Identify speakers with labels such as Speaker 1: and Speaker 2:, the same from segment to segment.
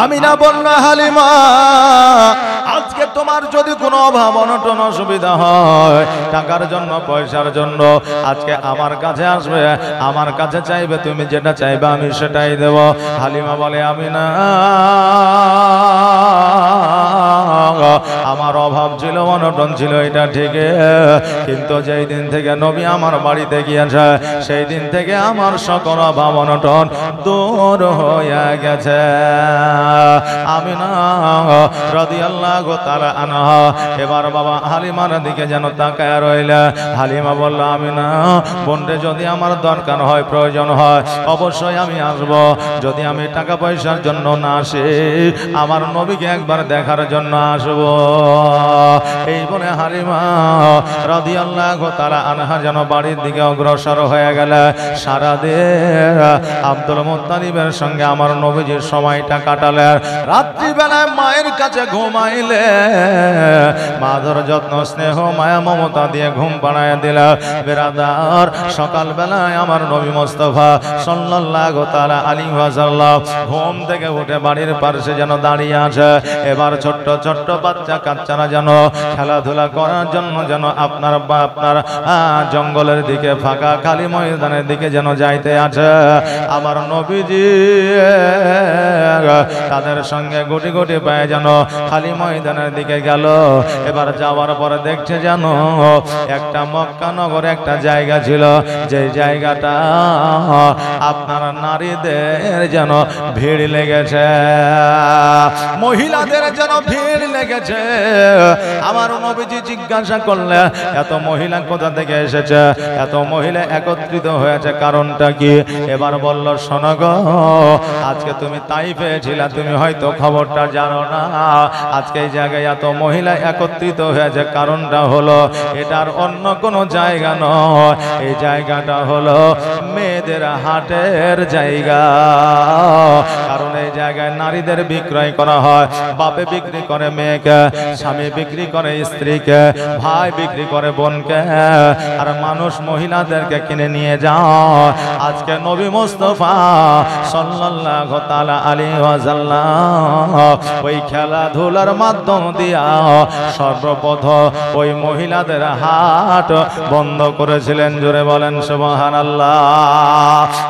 Speaker 1: আমিনা বলল হালিমা আজকে তোমার যদি কোনো অভাব অনটন অসুবিধা হয় টাকার জন্য পয়সার জন্য আজকে আমার কাছে আসবে আমার কাছে চাইবে তুমি যেটা চাইবে আমি সেটাই দেব হালিমা বলে আমিনা আমার অভাব ছিল অনটন ছিল এটা ঠিক কিন্তু যেই দিন থেকে নবী আমার বাড়িতে গিয়েছে সেই দিন থেকে আমার সকল অভাব অনটন দূর হয়ে গেছে আমিনা রাদিয়াল্লাহু তাআলা আনহা এবার বাবা হালিমার দিকে যেন তাকায় রইলে হালিমা বলল আমিনা বোনরে যদি আমার দরকার হয় প্রয়োজন হয় অবশ্যই আমি আসব যদি আমি টাকা পয়সার জন্য না আসি আমার নবীকে একবার দেখার জন্য আসব এই বলে হালিমা রাদিয়াল্লাহু তাআলা আনহা যেন বাড়ির দিকে অগ্রসর হয়ে গেল সারা দিন আব্দুল মুত্তালিবের সঙ্গে আমার নবীজির সময়টা কাটালেন রাত্রি বেলায় মায়ের কাছে ঘুমাইলে মাদর যত্ন স্নেহ মায়া মমতা দিয়ে ঘুম পাড়ায় দিল বেরাদার সকাল বেলায় আমার নবী মুস্তাফা সাল্লাল্লাহু তাআলা আলাইহি ওয়াসাল্লাম ঘুম থেকে উঠে বাড়ির পাশে যেন দাঁড়িয়ে আছে এবার ছোট্ট ছোট্ট বাচ্চা কাচ্চারা যেন খেলাধুলা করার জন্য যেন আপনার জঙ্গলের দিকে ফাঁকা খালি ময়দানের দিকে যেন যাইতে আছে আমার নবীজি তাদের সঙ্গে গুটি গুটি পায়ে যেন খালি ময়দানের দিকে গেল এবার যাওয়ার পরে দেখছে যেন একটা মক্কা নগরে একটা জায়গা ছিল যে জায়গাটা আপনার নারীদের যেন ভিড় লেগেছে মহিলাদের যেন ভিড় লেগেছে আমার নবীজি জিজ্ঞাসা করলে এত মহিলা কোথা থেকে এসেছে এত মহিলা একত্রিত হয়েছে কারণটা কি এবার বলল শোনো গো আজকে তুমি তাইফে ছিলা তুমি হয়তো খবরটা জানো না আজকে এই জায়গায় এত মহিলা একত্রিত হয়েছে কারণটা হলো এটার অন্য কোনো জায়গা নয় এই জায়গাটা হলো মেয়েদের হাটের জায়গা কারণ এই জায়গায় নারীদের বিক্রয় করা হয় বাপে বিক্রি করে মেয়েকে স্বামী বিক্রি করে স্ত্রীকে ভাই বিক্রি করে বোনকে আর মানুষ মহিলাদেরকে কিনে নিয়ে যায় আজকে নবী মুস্তাফা সাল্লাল্লাহু তাআলা আলাইহি ওয়াসাল্লাম ওই খেলাধুলার মাধ্যম দিয়া সর্বপ্রথম ওই মহিলাদের হাট বন্ধ করেছিলেন জোরে বলেন সুবহানাল্লাহ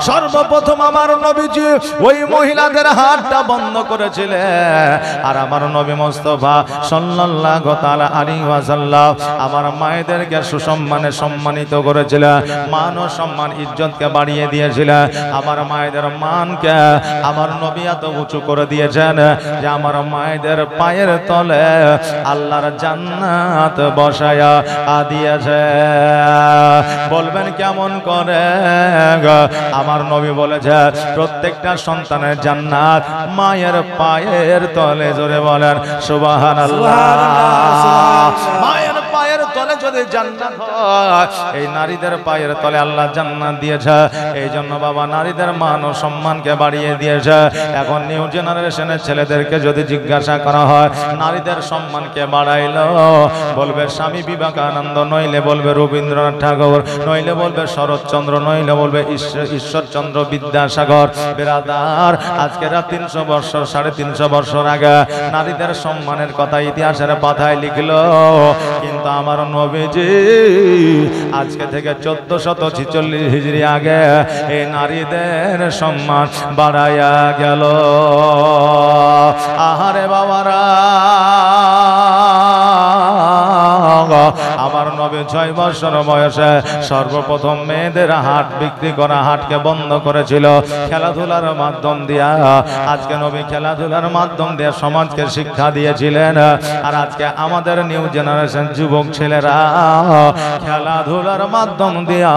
Speaker 1: সর্বপ্রথম আমার নবীজি ওই মহিলাদের হাটটা বন্ধ করেছিলেন আর আমার নবী মুস্তাফা সাল্লাল্লাহু তাআলা আলাইহি ওয়াসাল্লাম আমার মায়েদেরকে সুসম্মানে সম্মানিত করেছিলেন মান ও সম্মান ইজ্জতকে বাড়িয়ে দিয়েছিলেন আমার মায়েদের মানকে আমার নবী এত উঁচু করে দিয়েছেন যে আমার মায়েদের পায়ের তলে আল্লাহর জান্নাত বসায়া দিয়েছে বলবেন কেমন করে আমার নবী বলেছে প্রত্যেকটা সন্তানের জান্নাত মায়ের পায়ের তলে জোরে বলেন সুবহানাল্লাহ মায়ের পায়ের তলে যদি জান্নাত হয় এই নারীদের পায়ের তলে আল্লাহ জান্নাত দিয়েছে এই জন্য বাবা নারীদের মান ও সম্মানকে বাড়িয়ে দিয়েছে এখন নিউ জেনারেশনের ছেলেদেরকে যদি জিজ্ঞাসা করা হয় নারীদের সম্মানকে বাড়াইলো বলবে স্বামী বিবেকানন্দ নইলে বলবে রবীন্দ্রনাথ ঠাকুর নইলে বলবে শরৎচন্দ্র নইলে বলবে ঈশ্বরচন্দ্র বিদ্যাসাগর বেরাদার আজকেরা 300 বছর 350 বছর আগে নারীদের সম্মানের কথা ইতিহাসের পাতায় লিখলো কিন্তু আমার নবীজি আজকে থেকে 1446 হিজরি আগে এই নারীদের সম্মান বাড়ায়া গেল আহারে বাবারা আমার নবী 6 বছর বয়সে সর্বপ্রথম মেয়েদের হাট বিক্রি করা হাটকে বন্ধ করেছিল খেলাধুলার মাধ্যম দিয়া আজকে নবী খেলাধুলার মাধ্যম দিয়ে সমাজকে শিক্ষা দিয়েছিলেন আর আজকে আমাদের নিউ জেনারেশন যুবক ছেলেরা খেলাধুলার মাধ্যম দিয়া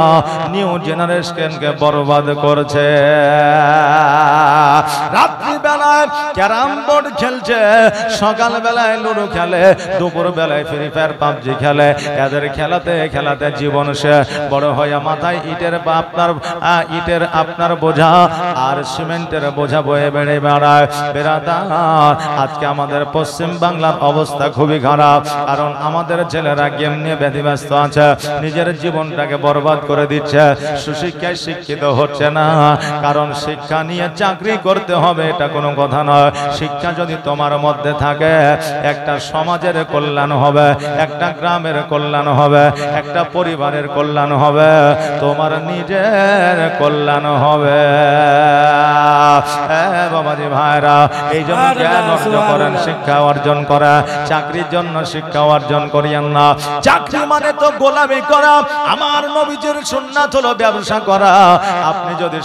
Speaker 1: নিউ জেনারেশনকে বরবাদ করছে রাত্রি বেলায় ক্যারাম বোর্ড খেলছে সকাল বেলায় লুডো খেলে দুপুর বেলায় ফ্রি ফায়ার পাবজি খেলে এদের খেলাতে খেলাতে জীবন সে বড় হয়ে মাথায় ইটের আপনার বোঝা আর সিমেন্টের বোঝা বয়ে বেড়ে বেড়ায় বেড়াদার। আজকে আমাদের পশ্চিম বাংলার অবস্থা খুবই খারাপ, কারণ আমাদের ছেলেরা গেম নিয়ে ব্যতিব্যস্ত আছে, নিজের জীবনটাকে বরবাদ করে দিচ্ছে, সুশিক্ষায় শিক্ষিত হচ্ছে না। কারণ শিক্ষা নিয়ে চাকরি করতে হবে এটা কোনো কথা নয়। শিক্ষা যদি তোমার মধ্যে থাকে, একটা সমাজের কল্যাণ হবে, একটা গ্রামের কল্যাণ হবে, একটা পরিবারের কল্যাণ হবে, তোমার নিজের কল্যাণ হবে। বাবাজি ভাইরা, এই জন্য জ্ঞান অর্জন করেন, শিক্ষা অর্জন করা। চাকরির জন্য শিক্ষা অর্জন করিয়েন না। চাকরি মানে তো গোলামি করা। আমার নবীজির সুন্নাত হলো ব্যবসা করা। আপনি যদি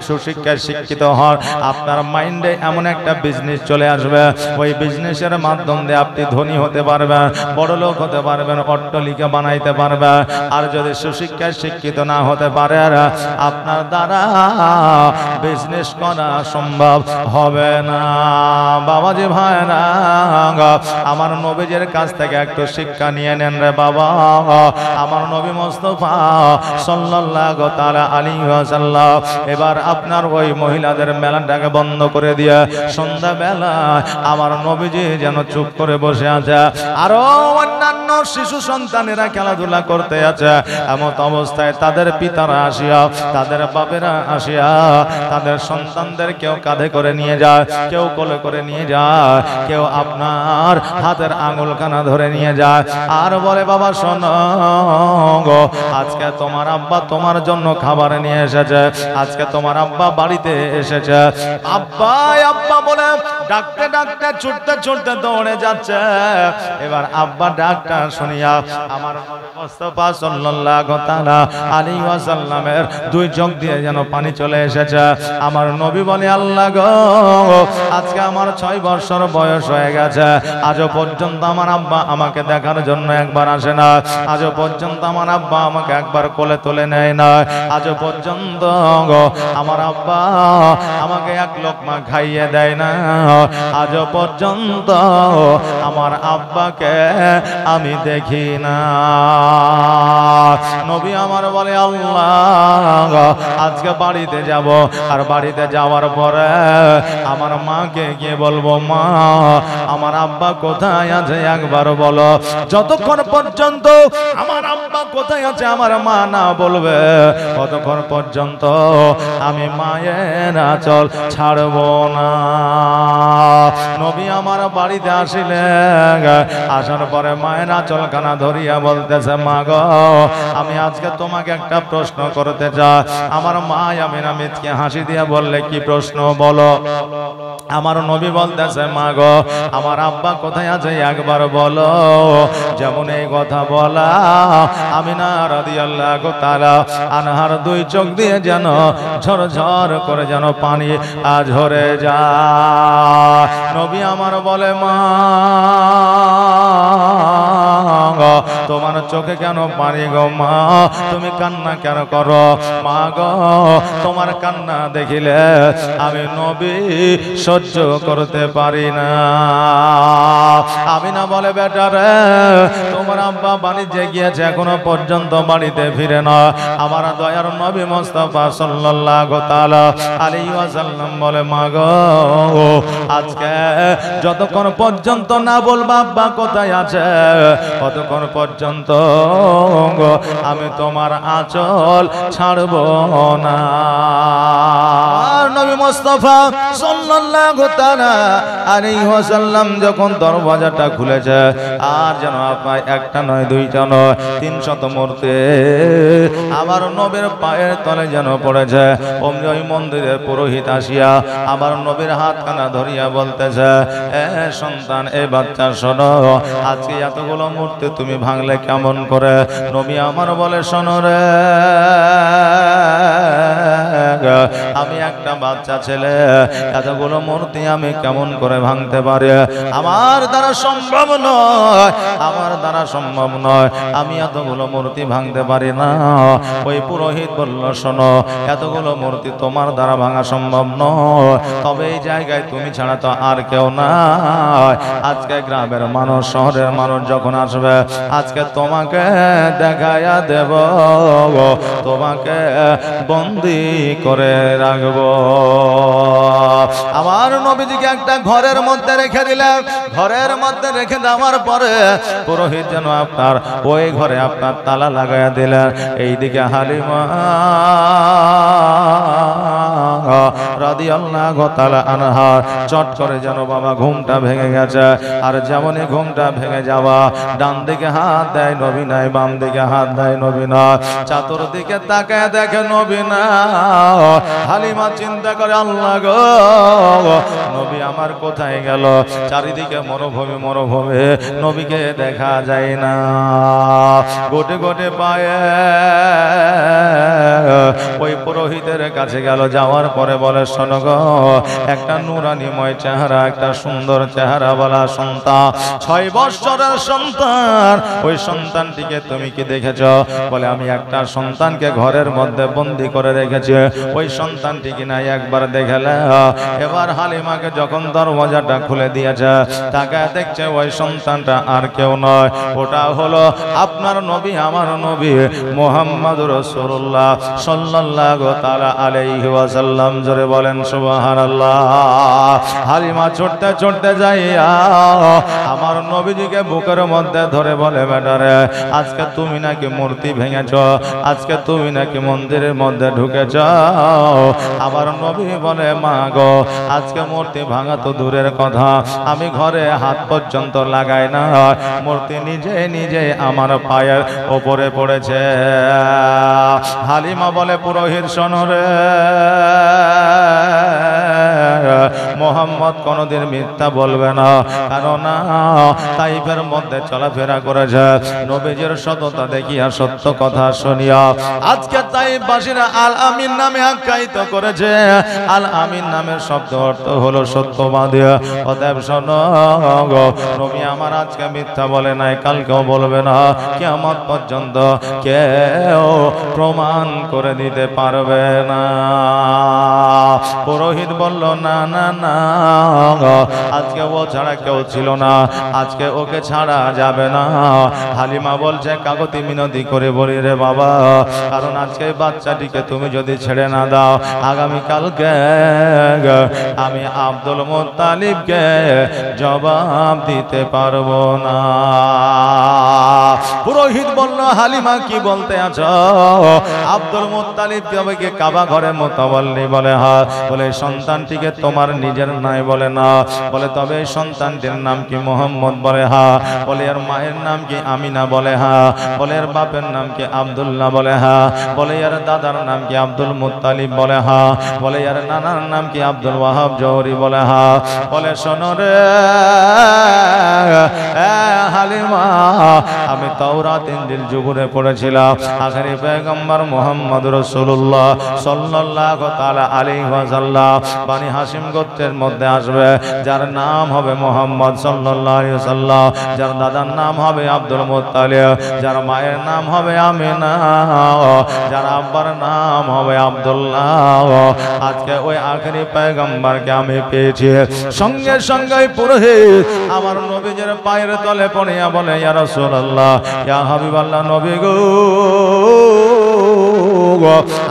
Speaker 1: সুশিক্ষায় শিক্ষিত হন, আপনার মাইন্ডে এমন একটা বিজনেস চলে আসবে, ওই বিজনেসের মাধ্যম দিয়ে আপনি ধনী হতে পারবেন, বড় লোক হতে পারবেন, অট্টালিকা বানাইতে পারবেন। আর যদি সুশিক্ষায় শিক্ষিত না হতে পারেন, আপনার দ্বারা বিজনেস করা সম্ভব হবে না। বাবাজি ভাইরা, আমার নবীজির কাছ থেকে একটু শিক্ষা নিয়ে নেন রে বাবা। আমার নবী মুস্তাফা সাল্লাল্লাহু তাআলা আলাইহি ওয়াসাল্লাম এবার আপনার ওই মহিলাদের মেলাটাকে বন্ধ করে দিয়ে সন্ধ্যা বেলা আমার নবীজি যেন চুপ করে বসে আছে, আরো অন্যান্য শিশু সন্তানেরা খেলাধুলা করতে আছে। এমন অবস্থায় তাদের পিতারা আসিয়া, তাদের বাপেরা আসিয়া তাদের সন্তানদের কেউ কাঁধে করে নিয়ে যায়, কেউ কোলে করে নিয়ে যায়, কেউ আপনার হাতের আঙুল কানা ধরে নিয়ে যায়, আর বলে বাবা শোনো গো, আজকে তোমার আব্বা তোমার জন্য খাবার নিয়ে এসেছে, আজকে তোমার আব্বা বাড়িতে এসেছে। আব্বা আব্বা বলে ডাকতে ডাকতে ছুটতে ছুটতে দৌড়ে যাচ্ছে। এবার আব্বা ডাকটা শুনিয়া আমার মুস্তাফা সাল্লাল্লাহু তাআলা আলাইহি ওয়াসাল্লামের দুই চোখ দিয়ে যেন পানি চলে এসেছে। আমার নবী বলে আল্লাহ গো, আজকে আমার 6 বছর বয়স হয়ে গেছে, আজও পর্যন্ত আমার আব্বা আমাকে দেখার জন্য একবার আসে না, আজও পর্যন্ত আমার আব্বা আমাকে একবার কোলে তুলে নেয় না, আজও পর্যন্ত আমার আব্বা আমাকে এক লোকমা খাইয়ে দেয় না, আজও পর্যন্ত আমার আব্বাকে আমি দেখি না। নবী আমার বলে আল্লাহ, আজকে বাড়িতে যাব, আর বাড়িতে যাওয়ার পরে আমার মাকে গিয়ে বলবো, মা আমার আব্বা কোথায় আছে একবার বলো। যতক্ষণ পর্যন্ত আমার আব্বা কোথায় আছে আমার মা না বলবে, ততক্ষণ পর্যন্ত আমি মায়ের আঁচল ছাড়ব না। নবী আমার বাড়িতে আসিলেন, আসার পরে মায়ের আঁচল কানা ধরিয়া বলতেছে, মা গো, আমি আজকে তোমাকে একটা প্রশ্ন করতে চাই। আমার মা আমিনা মিথকে হাসি দিয়া বললে, কি প্রশ্ন বলো। আমার নবী বলতেছে, মা গো, আমার আব্বা কোথায় আছে একবার বলো। যেমন এই কথা বলা, আমিনা রাদিয়াল্লাহু তাআলা আনহার দুই চোখ দিয়ে যেন ঝরঝর করে যেন পানি ঝরে যায়। নবী আমার বলে, মা তোমার চোখে কেন পানি গো মা, তুমি কান্না কেন করো। মা গো, তোমার কান্না দেখিলে আমি নবী সহ্য করতে পারি না। আমিনা বলে, বেটা রে, তোমার আব্বা বাড়িতে গিয়েছে, এখনো পর্যন্ত বাড়িতে ফিরে না। আমার দয়ার নবী মুস্তাফা সাল্লাল্লাহু তাআলা আলাইহি ওয়াসাল্লাম বলে, মা গো, আজকে যতক্ষণ পর্যন্ত না বলবা আব্বা কোথায় আছে, ততক্ষণ পর্যন্ত আমি তোমার আঁচল ছাড়ব না। নবী মুস্তাফা সাল্লাল্লাহু তাআলা আলাইহি ওয়াসাল্লাম যখন দরওয়াজাটা খুলেছে, আর যেন আপনার একটা নয় দুইটা নয় 300 মূর্তি আমার নবীর পায়ের তলে যেন পড়েছে। ওই মন্দিরের পুরোহিত আসিয়া আমার নবীর হাতখানা ধরিয়া বলতেছে, এ সন্তান, এ বাচ্চা শোনো, আজকে এতগুলো মূর্তি তুমি ভাঙলে কেমন করে। নবী আমার বলে, শোনো রে, আমি একটা বাচ্চা ছেলে, এতগুলো মূর্তি আমি কেমন করে ভাঙতে পারি? আমার দ্বারা সম্ভব নয়, আমার দ্বারা সম্ভব নয়, আমি এতগুলো মূর্তি ভাঙতে পারি না। ওই পুরোহিত বলল, শোনো, এতগুলো মূর্তি তোমার দ্বারা ভাঙা সম্ভব নয়, তবে এই জায়গায় তুমি ছাড়া তো আর কেউ নাই। আজকে গ্রামের মানুষ, শহরের মানুষ যখন আসবে, আজকে তোমাকে দেখায়া দেব, তোমাকে বন্দি করে রাখবো। আমার নবীজিকে একটা ঘরের মধ্যে রেখে দিলেন। ঘরের মধ্যে রেখে দেওয়ার পরে পুরোহিত যেন আপনার ওই ঘরে আপনার তালা লাগাইয়া দিলেন। এইদিকে হালিমা রাদিয়াল্লাহু তাআলা আনহা চট করে যেন বাবা ঘুমটা ভেঙে গেছে। আর যেমনই ঘুমটা ভেঙে যাওয়া, ডান দিকে হাত দেয় নবী নাই, বাম দিকে হাত দেয় নবী না, চতুর্দিকে তাকায় দেখে নবী না। হালিমা চিন্তা করে, আল্লাহ গো, নবী আমার কোথায় গেল? চারিদিকে মরুভূমি, মরুভূমি, নবীকে দেখা যায় না। গোটে গোটে পায়ে ওই পুরোহিতের কাছে গেল। যাওয়ার পরে বলে, শোনো গো, একটা নুরানিময় চেহারা, একটা সুন্দর চেহারা বলা সন্তান, 6 বছরের সন্তান, ওই সন্তানটিকে তুমি কি দেখেছ? বলে, আমি একটা সন্তানকে ঘরের মধ্যে বন্দি করে রেখেছি, ওই সন্তানটি কিনা একবার দেখলে। এবার হালিমাকে যখন দরওয়াজাটা খুলে দিয়েছে, তাকে দেখছে ওই সন্তানটা আর কেউ নয়, ওটা হলো আপনার নবী, আমার নবী মুহাম্মদুর রাসূলুল্লাহ সাল্লাল্লাহু তাআলা আলাইহি ওয়াসাল্লাম। জোরে বলেন সুবহানাল্লাহ। হালিমা ছুটতে ছুটতে যাইয়া আমার নবীজিকে বুকের মধ্যে ধরে বলে, বেটারে, আজকে তুমি নাকি মূর্তি ভেঙেছ, আজকে তুমি নাকি মন্দিরের মধ্যে ঢুকেছ। আমার নবী বলে, মা গো, আজকে মূর্তি ভাঙা তো দূরের কথা, আমি ঘরে হাত পর্যন্ত লাগাই না, মূর্তি নিজে নিজে আমার পায়ের ওপরে পড়েছে। হালিমা বলে, পুরোহিত শোনো রে, মোহাম্মদ কোনদিন মিথ্যা বলবে না, কারণ তাইফের মধ্যে চলাফেরা করেছে, নবীজির সততা দেখিয়া, সত্য কথা শুনিয়া আজকে তাইফবাসীরা আল আমিন নামে আখ্যায়িত করেছে। আল আমিন নামের শব্দ অর্থ হলো সত্যবাদী। অতএব শোনো গো, নবী আমার আজকে মিথ্যা বলে নাই, কালকেও বলবে না, কিয়ামত পর্যন্ত কেউ প্রমাণ করে দিতে পারবে না। পুরোহিত বলল, না না না, আজকে ও ছাড়া কেউ ছিল না, আজকে ওকে ছাড়া যাবে না। হালিমা বলছে, কাগতি মিনতি করে বলি রে বাবা, কারণ আজকে বাচ্চাটিকে তুমি যদি ছেড়ে না দাও, আগামী কালকে আমি আব্দুল মুত্তালিবকে জবাব দিতে পারবো না। পুরোহিত বলল, হালিমা কি বলতে আছো? আব্দুল মুত্তালিব কে কাবা ঘরে মুতাওয়াল্লি বলে? হ্যাঁ। বলে, সন্তানটিকে তোমার নিজের নাই? বলে না। বলে, তবে সন্তানটির নাম কি মুহাম্মদ? বলে হ্যাঁ। বলে, এর মায়ের নাম কি আমিনা? বলে হ্যাঁ। বলে, এর বাপের নাম কি আব্দুল্লাহ? বলে হ্যাঁ। বলে, এর দাদার নাম কি আব্দুল মুত্তালিব? বলে হ্যাঁ। বলে, এর নানার নাম কি আব্দুল ওয়াহাব জৌহরি? বলে হ্যাঁ। বলে, শোনো রে হালিমা, আমি তাওরাত ইনজিল জুবুরে পড়েছিলাম, আখেরি পয়গম্বর মুহাম্মদ রাসূলুল্লাহ সাল্লাল্লাহু তাআলা আলাইহি ওয়াসাল্লাম বনি হাশিম গোত্রের মধ্যে আসবে, যার নাম হবে মুহাম্মদ সাল্লাল্লাহু আলাইহি ওয়াসাল্লাম, যার দাদার নাম হবে আব্দুল মুত্তালিব, যার মায়ের নাম হবে আমিনা, যার আব্বার নাম হবে আব্দুল্লাহ। আজকে ওই আখেরি পয়গম্বরকে আমি পেয়েছি। সঙ্গে সঙ্গে পুরোহিত আমার নবীজির পায়ের তলে পড়িয়া বলে, ইয়া রাসূলুল্লাহ, ইয়া হাবিবাল্লাহ, নবী গো,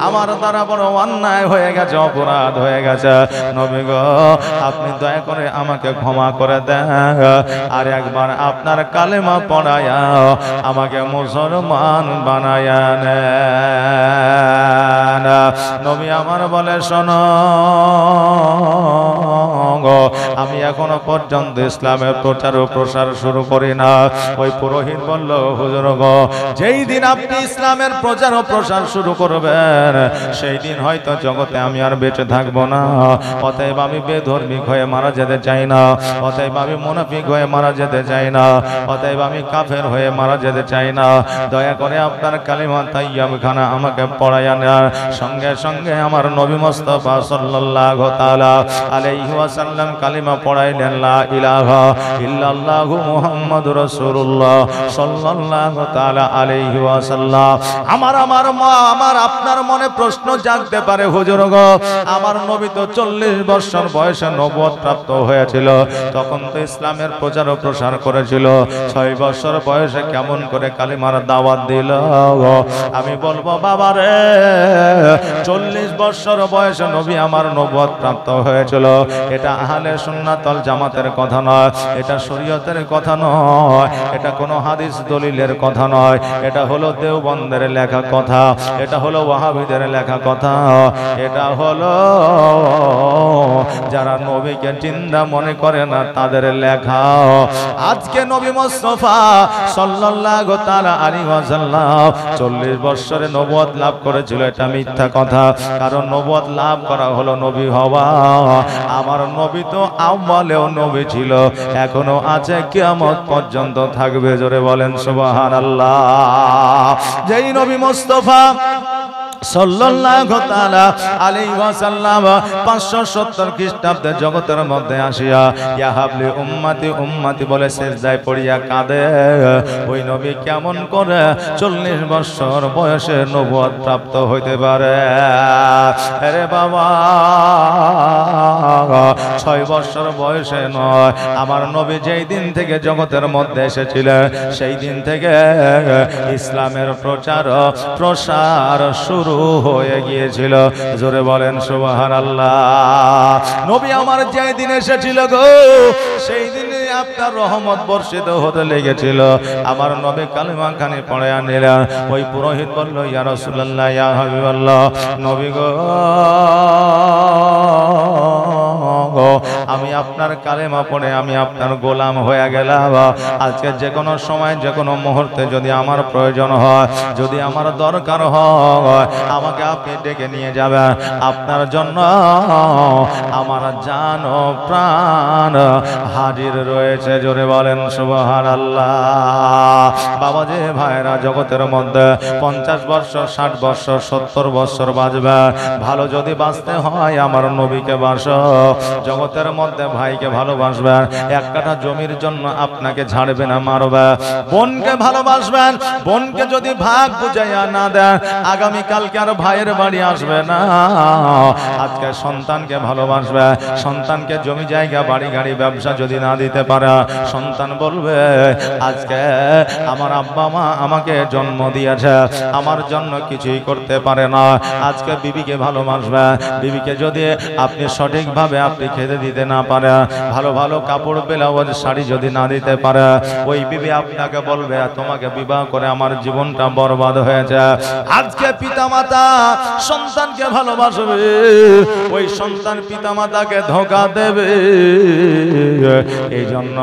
Speaker 1: আমার দ্বারা বড় অন্যায় হয়ে গেছে, অপরাধ হয়ে গেছে, নবী গো, আপনি দয়া করে আমাকে ক্ষমা করে দেন, আর একবার আপনার কালেমা পড়ায়া আমাকে মুসলমান বানায়া নেন। নবী আমার বলে, শোনো আমি এখনো পর্যন্ত ইসলামের প্রচার ও প্রসার শুরু করি না। ওই পুরোহিত বলল, হুজুর গো, যেই দিন আপনি ইসলামের প্রচার ও প্রসার শুরু করবেন সেই দিন হয়তো জগতে আমি আর বেঁচে থাকবো না। অতএব আমি বেধর্মিক হয়ে মারা যেতে চাই না, অতএব আমি মুনাফিক হয়ে মারা যেতে চাই না, অতএব আমি কাফের হয়ে মারা যেতে চাই না। দয়া করে আপনার কালিমা তাইয়্যিব খানা আমাকে পড়াইয়া নেন। সঙ্গে সঙ্গে আমার নবী মুস্তাফা সাল্লাল্লাহু তাআলা আলাইহি ওয়াসাল্লাম কালিমা পড়াইলেন, লা ইলাহা ইল্লাল্লাহু মুহাম্মাদুর রাসূলুল্লাহ সাল্লাল্লাহু তাআলা আলাইহি ওয়াসাল্লাম। আমার আপনার মনে প্রশ্ন জাগতে পারে, হুজুর গো, আমার নবী তো 40 বছর বয়সে নবুয়ত প্রাপ্ত হয়েছিল, তখন তো ইসলামের প্রচার ও প্রসার করেছিল, 6 বছর বয়সে কেমন করে কালিমার দাওয়াত দিল? আমি বলবো, বাবা রে, 40 বছর বয়সে নবী আমার নবুয়ত প্রাপ্ত হয়েছিল। এটা আহলে সুন্নাত ওয়াল জামাতের কথা নয়, এটা শরীয়তের কথা নয়, এটা কোনো হাদিস দলিলের কথা নয়, এটা হলো দেওবন্দের লেখা কথা, এটা হলো ওয়াহাবিদের লেখা কথা, এটা হলো যারা নবীকে জিন্দা মনে করে না তাদের লেখা। আজকে নবী মুস্তাফা সাল্লাল্লাহু তাআলা আলাইহি ওয়াসাল্লাম 40 বছরে নবুয়ত লাভ করেছিল, এটা মিথ্যা কথা। কারণ নবুয়ত লাভ করা হলো নবী হওয়া। আমার নবী তো আউয়ালেও নবী ছিল, এখনো আছে, কিয়ামত পর্যন্ত থাকবে। জোরে বলেন সুবহানাল্লাহ। যেই নবী মুস্তাফা সাল্লাল্লাহু তাআলা আলাইহি ওয়াসাল্লাম 570 খ্রিস্টাব্দে জগতের মধ্যে আসিয়া ইয়া হাবলি উম্মতি উম্মতি বলে সিজদায় পড়িয়া কাঁদে, ওই নবী কেমন করে 40 বছর বয়সে নবুয়ত প্রাপ্ত হইতে পারে? আরে বাবা, 6 বছর বয়সে নয়, আমার নবী যেই দিন থেকে জগতের মধ্যে এসেছিলেন সেই দিন থেকে ইসলামের প্রচার প্রসার শুরু হয়ে গিয়েছিল। জোরে বলেন সুবহানাল্লাহ। নবী আমার যেই দিন এসেছিল গো, সেই দিনে আপনার রহমত বর্ষিত হতে লেগেছিল। আমার নবী কালিমা খানি পড়ে আনিলেন। ওই পুরোহিত বলল, ইয়া রাসূলুল্লাহ, ইয়া হাবিবাল্লাহ, নবী গো, আমি আপনার কালেমা পড়ে আমি আপনার গোলাম হয়ে গেলাম। আজকে যে কোনো সময় যে কোনো মুহূর্তে যদি আমার প্রয়োজন হয়, যদি আমার দরকার হয়, আমাকে আপনি ডেকে নিয়ে যাবেন। আপনার জন্য আমার জান ও প্রাণ হাজির রয়েছে। জোরে বলেন সুবহানাল্লাহ। বাবা যে ভাইরা জগতের মধ্যে 50 বছর 60 বছর 70 বছর বাঁচবে, ভালো যদি বাঁচতে হয় আমার নবীকে বাসো। জগতের মধ্যে ভাইকে ভালোবাসবেন, এক কাঠা জমির জন্য আপনাকে ছাড়বে না, মারবে। বোনকে ভালোবাসবেন, বোনকে যদি ভাগ বুঝাইয়া না দেন আগামী কালকে আর ভাইয়ের বাড়ি আসবে না। আজকে সন্তানকে ভালোবাসবে, সন্তানকে জমি জায়গা বাড়ি গাড়ি ব্যবসা যদি না দিতে পারে, সন্তান বলবে আজকে আমার আব্বা মা আমাকে জন্ম দিয়েছে, আমার জন্য কিছুই করতে পারে না। আজকে বিবিকে ভালোবাসবে, বিবিকে যদি আপনি সঠিকভাবে আপনি খেতে দিতে না পারে, ভালো ভালো কাপড় ব্লাউজ শাড়ি যদি না দিতে পারে, ওই বিবি আপনাকে বলবে তোমাকে বিবাহ করে আমার জীবনটা বরবাদ হয়েছে। আজকে পিতামাতা সন্তানকে ভালোবাসবে, ওই সন্তান পিতামাতাকে ধোঁকা দেবে। এই জন্য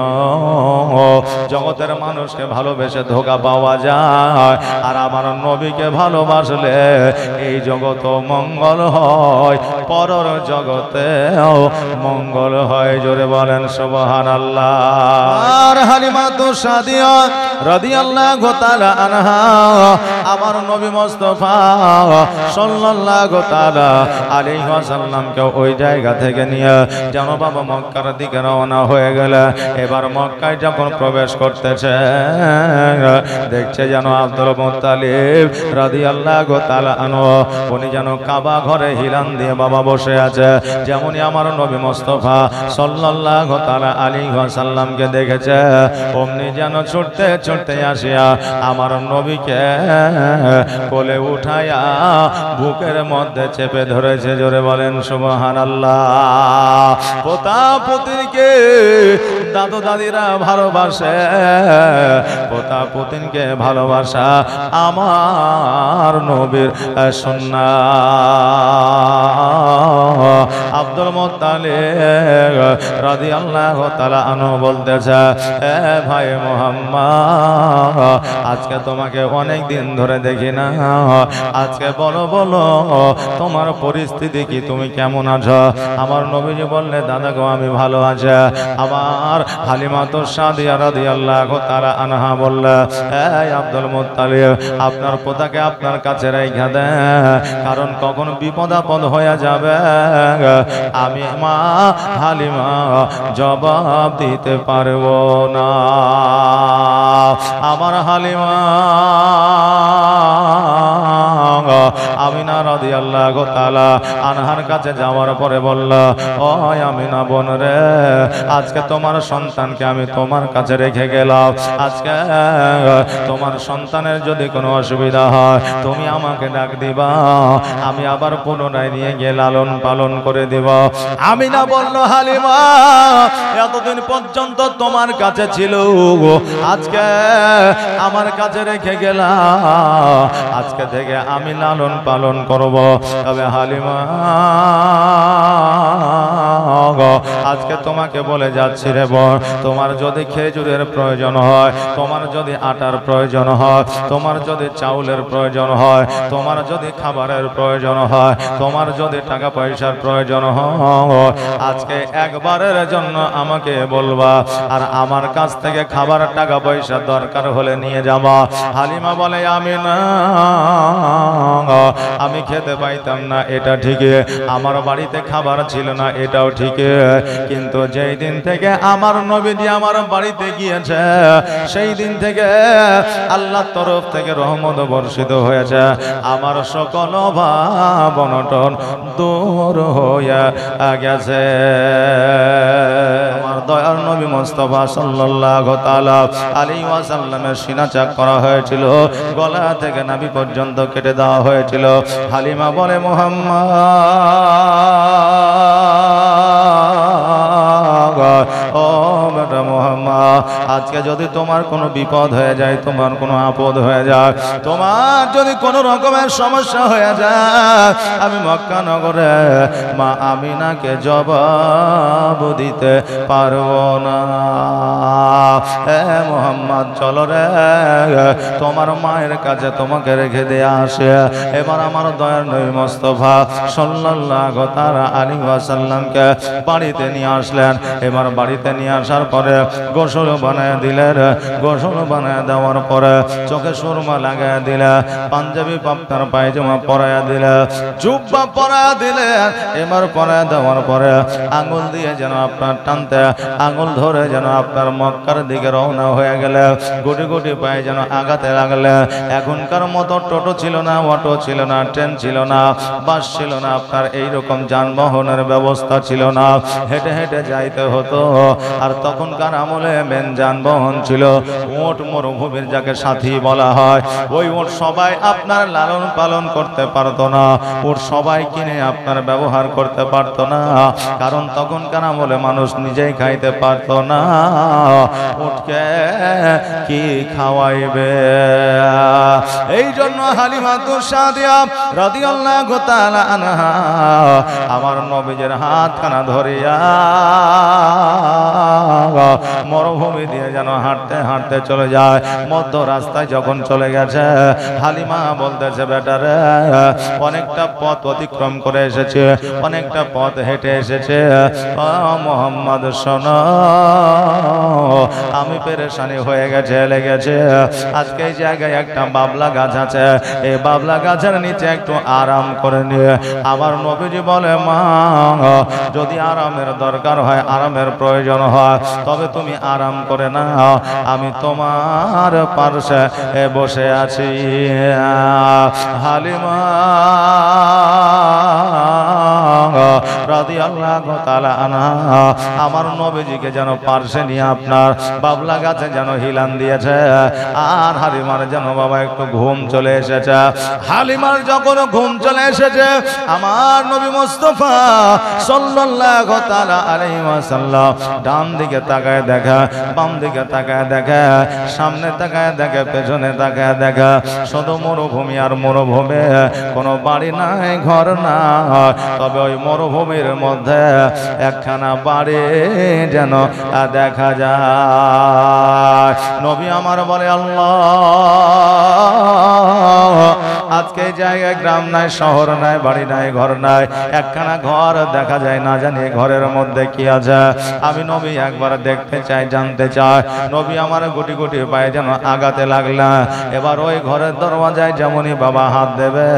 Speaker 1: জগতের মানুষকে ভালোবেসে ধোঁকা পাওয়া যায়, আর আমার নবীকে ভালোবাসলে এই জগৎ মঙ্গল হয়, পরর জগতেও মঙ্গল হয়। জোরে বলেন সুবহানাল্লাহ। আর হালিমাতু সাদিয়া রাদিয়াল্লাহু তাআলা আনহা আমার নবী মুস্তাফা সাল্লাল্লাহু তাআলা আলাইহি ওয়াসাল্লামকে ওই জায়গা থেকে নিয়ে যেন বাবা মক্কার দিকে রওনা হয়ে গেল। এবার মক্কায় যখন প্রবেশ করতেছে দেখছে যেন আব্দুল মুত্তালিব রাদিয়াল্লাহু তাআলা আনহু উনি যেন কাবা ঘরে হিলান দিয়ে বাবা বসে আছে। যেমনই আমার নবী মুস্তাফা সাল্লাল্লাহু তাআলা আলাইহি ওয়াসাল্লামকে দেখেছে, অমনি যেন ছুটতে ছুটতে আসিয়া আমার নবীকে কোলে উঠাইয়া বুকের মধ্যে চেপে ধরেছে। জোরে বলেন সুবহানাল্লাহ। পোতা পুতিনকে দাদু দাদিরা ভালোবাসে, পোতা পুতিনকে ভালোবাসা আমার নবীর সুন্নাহ। আব্দুল মুত্তালিব রাদিয়াল্লাহু তাআলা আনহু বলতেছে, এ ভাই মুহাম্মদ, আজকে তোমাকে অনেক দিন ধরে দেখি না, আজকে বলো বলো তোমার পরিস্থিতি কি, তুমি কেমন আছো? আমার নবীজি বললে, দাদা গো আমি ভালো আছি। আমার হালিমাতুস সাদিয়া রাদিয়াল্লাহু তাআলা আনহা বললে, এই আব্দুল মুত্তালিব, আপনার পোতাকে আপনার কাছে রেখে দেন, কারণ কখন বিপদ আপদ হয়ে যাবে আমি মা হালিমা জবাব দিতে পারবো না। আমার হালিমা আমিনা রাদিয়াল্লাহু তাআলা আনহার কাছে যাওয়ার পরে বলল, ও আমিনা বোন রে, আজকে তোমার সন্তানকে আমি তোমার কাছে রেখে গেলাম, আজকে তোমার সন্তানের যদি কোনো অসুবিধা হয় তুমি আমাকে ডাক দিবা, আমি আবার পুনরায় নিয়ে গিয়ে লালন পালন করে দিব। আমিনা বলল, হালিমা এতদিন পর্যন্ত তোমার কাছে ছিল, আজকে আমার কাছে রেখে গেলাম, আজকে থেকে আমি লালন পালন করব। তবে হালিমা আজকে তোমাকে বলে যাচ্ছি রে বোন, তোমার যদি খেজুরের প্রয়োজন হয়, তোমার যদি আটার প্রয়োজন হয়, তোমার যদি চাউলের প্রয়োজন হয়, তোমার যদি খাবারের প্রয়োজন হয়, তোমার যদি টাকা পয়সার প্রয়োজন হয়, আজকে একবারের জন্য আমাকে বলবা, আর আমার কাছ থেকে খাবার টাকা পয়সা দরকার হলে নিয়ে যাবা। হালিমা বলে, আমি খেতে পাইতাম না, এটা ঠিকই, আমার বাড়িতে খাবার ছিল না, এটাও ঠিকই, কিন্তু যেই দিন থেকে আমার নবীজি আমার বাড়িতে গিয়েছে, সেই দিন থেকে আল্লাহর তরফ থেকে রহমত বর্ষিত হয়েছে, আমার সকল অভাব অনটন দূর হয়ে গেছে। আমার দয়ার নবী মুস্তাফা সাল্লাল্লাহু তাআলা আলাইহি ওয়াসাল্লামের সিনা চাক করা হয়েছিল, গলা থেকে নাভি পর্যন্ত কেটে দেওয়া হয়েছিল। হালিমা বলে, মুহাম্মদ, ও বেটা মুহাম্মদ, আজকে যদি তোমার কোনো বিপদ হয়ে যায়, তোমার কোনো আপদ হয়ে যায়, তোমার যদি কোনো রকমের সমস্যা হয়ে যায়, আমি মক্কা নগরে মা আমিনাকে জবাব দিতে পারবো না। হে মুহাম্মদ, চলো রে, তোমার মায়ের কাছে তোমাকে রেখে দিয়ে আসে। এবার আমার দয়ার নবী মুস্তাফা সাল্লাল্লাহু তাআলা আলাইহি ওয়াসাল্লামকে বাড়িতে নিয়ে আসলেন। এবার বাড়িতে নিয়ে আসার পরে গোসল বানায় দিলেন, গোসল বানায় দেওয়ার পরে চোখে সুরমা লাগায় দিলে, পাঞ্জাবি পাপ্তার পায়জামা পরায়া দিলে, জুব্বা পরায়া দিলে। এবার পরায়া দেওয়ার পরে আঙুল দিয়ে যেন আপনার টানতে, আঙুল ধরে যেন আপনার মক্কার দিকে রওনা হয়ে গেলে, গুটি গুটি পায়ে যেন আগাতে লাগলে। এখনকার মতো টোটো ছিল না, অটো ছিল না, ট্রেন ছিল না, বাস ছিল না, আপনার এইরকম যানবাহনের ব্যবস্থা ছিল না, হেঁটে হেঁটে যাইতে হতো। আর তখনকার আমলে মেন যানবাহন ছিল উট, মরুভূমির যাকে সাথী বলা হয়। ওই উট সবাই আপনার লালন পালন করতে পারতো না, উট সবাই কিনে আপনার ব্যবহার করতে পারতো না, কারণ তখনকার আমলে মানুষ নিজেই খাইতে পারতো না, উটকে কি খাওয়াইবে। এই জন্য হালিমাতুস সাদিয়া রাদিয়াল্লাহু তাআলা আনহা আমার নবীজির হাতখানা ধরিয়া মরুভূমি দিয়ে যেন হাঁটতে হাঁটতে চলে যায়। মধ্য রাস্তায় যখন চলে গেছে, হালিমা বলতেছে, বেটারে অনেকটা পথ অতিক্রম করে এসেছে, অনেকটা পথ হেঁটে এসেছে, মুহাম্মদ শোনো, আমি পেরেশানি হয়ে গেছে, লেগেছে। আজকে এই জায়গায় একটা বাবলা গাছ আছে, এই বাবলা গাছের নিচে একটু আরাম করে নিয়ে। আমার নবীজি বলে, মা যদি আরামের দরকার হয়, আরামের প্রয়োজন হয়, তবে তুমি আরাম করে নাও, আমি তোমার পাশে বসে আছি। হালিমা রাদিয়াল্লাহু তাআলা আনহা আমার নবীজিকে যেন পাশে নিয়ে আপনার বাবলা গাছে যেন হিলান দিয়েছে। আর হালিমার যেন বাবা একটু ঘুম চলে এসেছে। হালিমার যখন ঘুম চলে এসেছে, আমার নবী মুস্তাফা সাল্লাল্লাহু তাআলা আলাইহি ওয়াসাল্লাম ডান দিকে তাকায় দেখা, বাম দিকে তাকায় দেখা, সামনে তাকায় দেখা, পেছনে তাকায় দেখা, শুধু মরুভূমি আর মরুভূমি, কোনো বাড়ি নাই, ঘর নাই, তবে ওই মরুভূমির মধ্যে একখানা বাড়ি যেন দেখা যায়। নবী আমার বলে, আল্লাহ, আজকে জায়গায় গ্রাম নাই, শহর নাই, বাড়ি নাই, ঘর নাই, একখানা ঘর দেখা যায়, না জানি ঘরের মধ্যে কি আছে। আমি নবী একবার দেখতে চাই, জানতে চাই। নবী আমার গুটি গুটি পায়ে যেন আগাতে লাগলা। এবার ওই ঘরের দরওয়াজায় যেমনই বাবা হাত দেবে,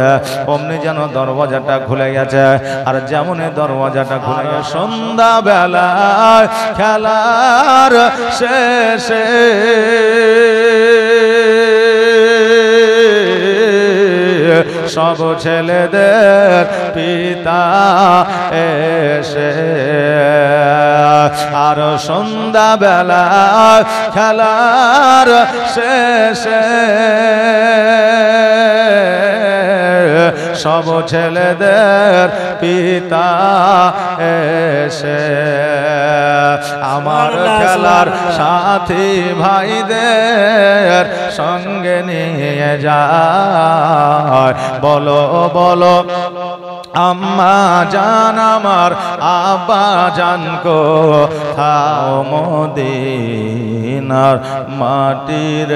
Speaker 1: অমনি যেন দরওয়াজাটা খুলে গেছে। আর যেমনই দরওয়াজাটা খুলে গেছে, সন্ধ্যা বেলায় খেলার শেষে সব ছেলেদের পিতা এসে, আর সন্ধ্যা বেলা খেলার শেষে সব ছেলেদের পিতা এসে আমার খেলার সাথী ভাইদের সঙ্গে নিয়ে যায়। বলো বলো আম্মা জান আমার, আব্বা জান কো থাও মদিনার মাটির,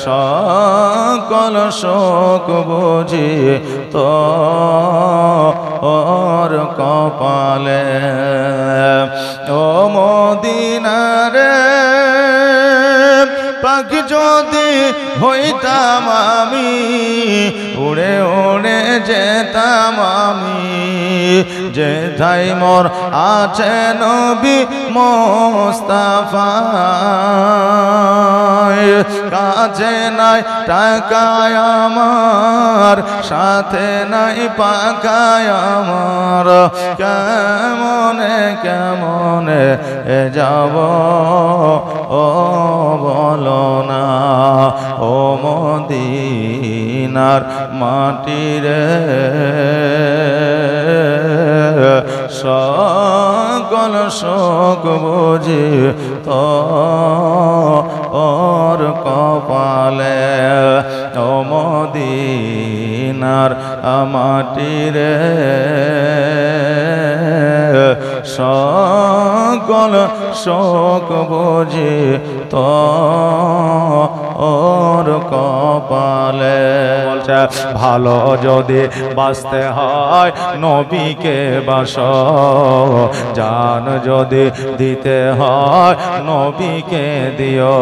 Speaker 1: সকল শোক বুঝি তো ওর কপালে। ও মদিনারে পাখি যদি হইতাম আমি, উড়ে উড়ে যেতাম আমি, যেথাই মোর আছে নবী মোস্তাফা। কাছে নাই টাকায় আমার, সাথে নাই পাকায় আমার, কেমনে কেমনে যাব ও বলো না। ও মদিনার মাটিরে সকল শোক বুঝি তো ওর কপালে। ও মদিনার মাটিরে সকল শোক বুঝি তো ওর কপালে। ভালো যদি বাঁচতে হয় নবীকে বাসো, জান যদি দিতে হয় নবীকে দিও।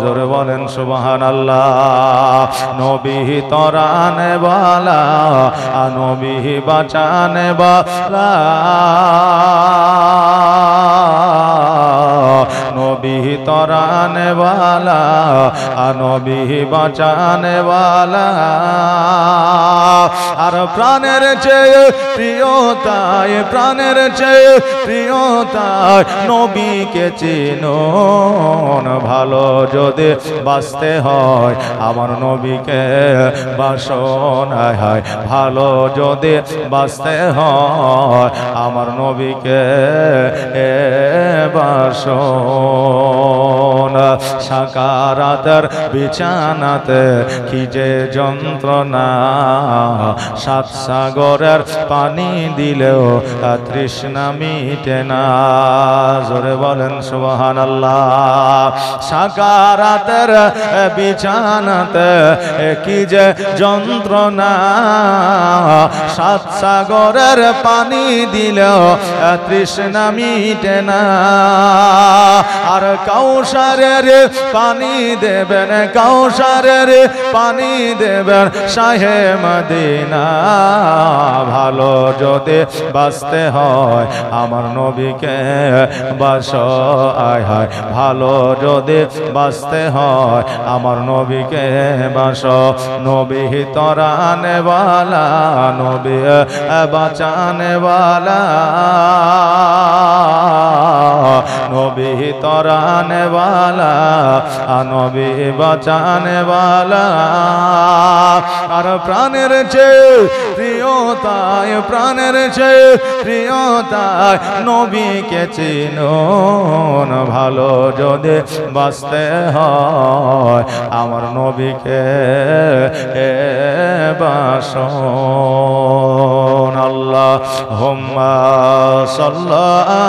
Speaker 1: জোরে বলেন সুবহানাল্লাহ। নবী তরানে বালা, নবী বাঁচানে বালা, নবী তরানে বালা, নবী বাঁচানে বালা। আর প্রাণের চেয়ে প্রিয়তায়, প্রাণের চেয়ে প্রিয়তায় নবীকে চিনুন। ভালো যদি বাঁচতে হয় আমার নবীকে বাসন, হয় ভালো যদি বাঁচতে হয় আমার নবীকে বাসন। সাকারাতের বিছানাতে কি যে যন্ত্রণা, সাত সাগরের পানি দিলেও তৃষ্ণা মিটে না। জোরে বলেন সুবহানাল্লাহ। সাকারাতের বিছানাতে কি যে যন্ত্রণা, সাত সাগরের পানি দিলেও তৃষ্ণা মিটে না। আর কাউসারের পানি দেবেন, কাউসারের পানি দেবেন শাহে মদিনা। ভালো যদি বাঁচতে হয় আমার নবীকে বাসো, আয় হায় ভালো যদি বাঁচতে হয় আমার নবীকে বাসো। নবী তরানে বালা, নবী বাঁচানে বালা, নবী তরানে वाला নবী বাঁচানে वाला আর প্রাণের চেয়ে প্রিয়তায় প্রাণের চেয়ে প্রিয়তায় নবীকে চিনুন ভালো যদি বাঁচতে হয় আমার নবীকে বাসন আল্লাহুম্মা সাল্লি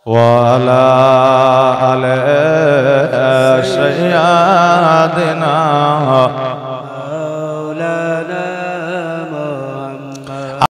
Speaker 1: وعلى آل سيدنا